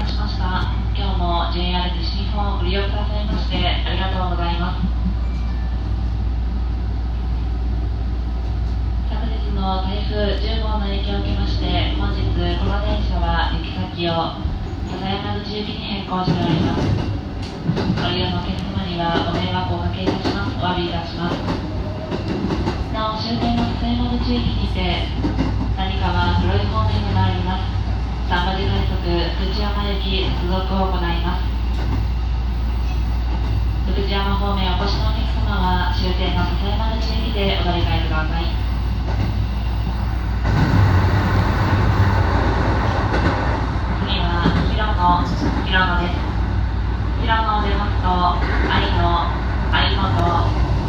たしました。今日も JR 西日本をご利用くださいましてありがとうございます。昨日の台風10号の影響を受けまして、本日この電車は行き先を笹山口行きに変更しております。ご利用のお客様にはご迷惑をおかけいたします。お詫びいたします。なお、終点の笹山口駅にて何かは黒い方面に参ります。3番快速福知山行き接続を行います。福知山方面お越しのお客様は終点の笹山口駅でお乗り換えください。次は広野です。広野を出ますと愛野、愛本、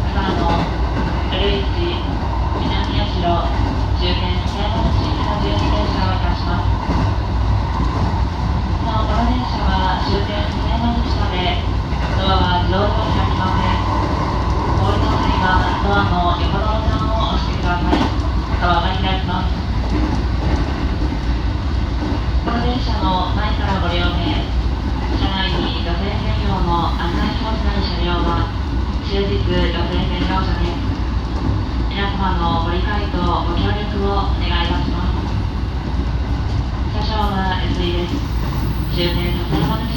草野、古市、南八代、終点笹山口行きの12電車をいたします。なお、この電車は終点笹山口までドアは自動ドアになりません。お降りの際はドアの横のボタンを押してください。ドアが開きます。この電車の前からご両名、車内に女性専用の案内表示のある車両は終日女性専用車です。皆様のご理解とご協力をお願いいたします。車掌は SE です。終点笹山口